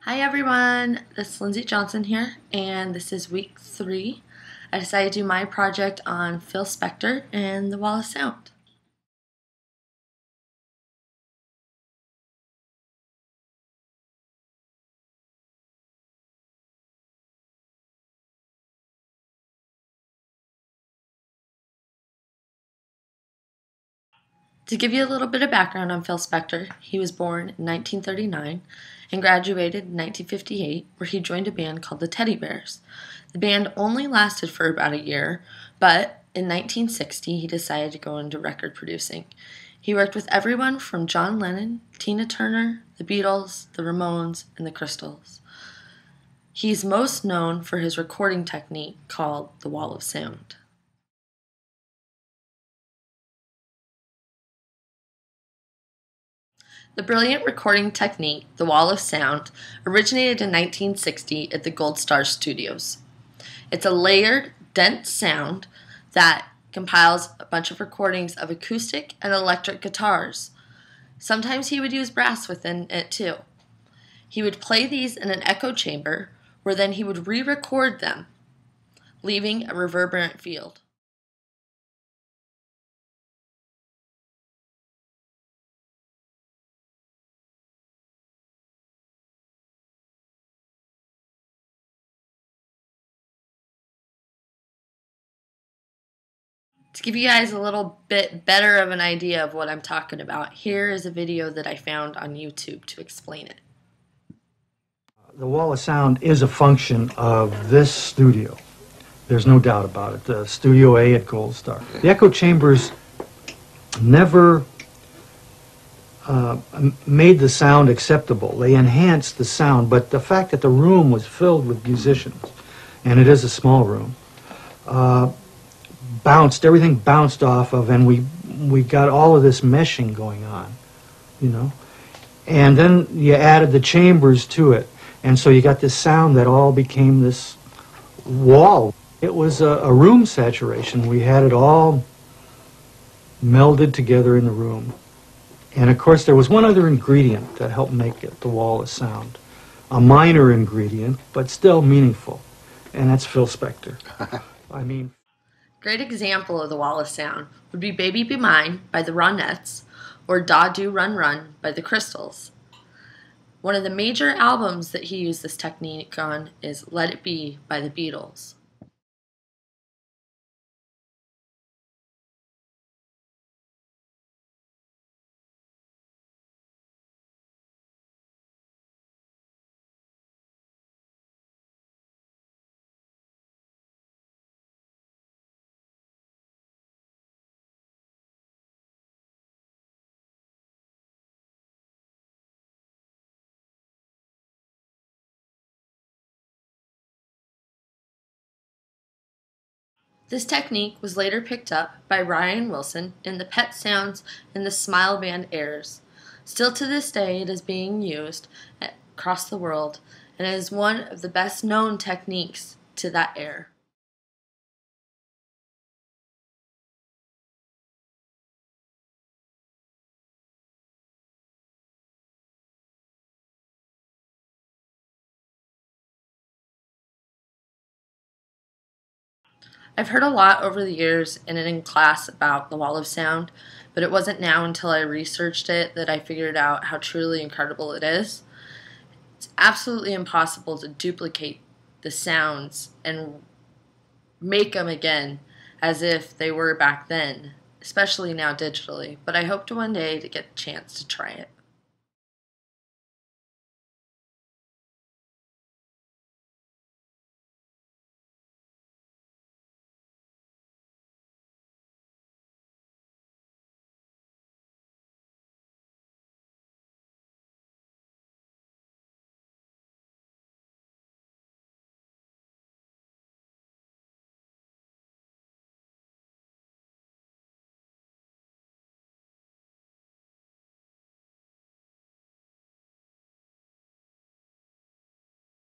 Hi everyone, this is Lindsay Johnson here, and this is week 3. I decided to do my project on Phil Spector and the Wall of Sound. To give you a little bit of background on Phil Spector, he was born in 1939 and graduated in 1958, where he joined a band called the Teddy Bears. The band only lasted for about a year, but in 1960 he decided to go into record producing. He worked with everyone from John Lennon, Tina Turner, the Beatles, the Ramones, and the Crystals. He's most known for his recording technique called the Wall of Sound. The brilliant recording technique, the Wall of Sound, originated in 1960 at the Gold Star Studios. It's a layered, dense sound that compiles a bunch of recordings of acoustic and electric guitars. Sometimes he would use brass within it too. He would play these in an echo chamber, where then he would re-record them, leaving a reverberant field. To give you guys a little bit better of an idea of what I'm talking about, here is a video that I found on YouTube to explain it. The Wall of Sound is a function of this studio. There's no doubt about it. The Studio A at Gold Star. The echo chambers never made the sound acceptable. They enhanced the sound, but the fact that the room was filled with musicians, and it is a small room, everything bounced off of, and we got all of this meshing going on, you know. And then you added the chambers to it, and so you got this sound that all became this wall. It was a room saturation. We had it all melded together in the room. And of course there was one other ingredient that helped make it the Wall of Sound. A minor ingredient, but still meaningful. And that's Phil Spector. Great example of the Wall of Sound would be Baby Be Mine by the Ronettes or Da Do Run Run by the Crystals. One of the major albums that he used this technique on is Let It Be by the Beatles. This technique was later picked up by Ryan Wilson in the Pet Sounds and the Smile Band airs. Still to this day it is being used across the world and is one of the best known techniques to that air. I've heard a lot over the years and in class about the Wall of Sound, but it wasn't now until I researched it that I figured out how truly incredible it is. It's absolutely impossible to duplicate the sounds and make them again as if they were back then, especially now digitally, but I hope to one day to get a chance to try it.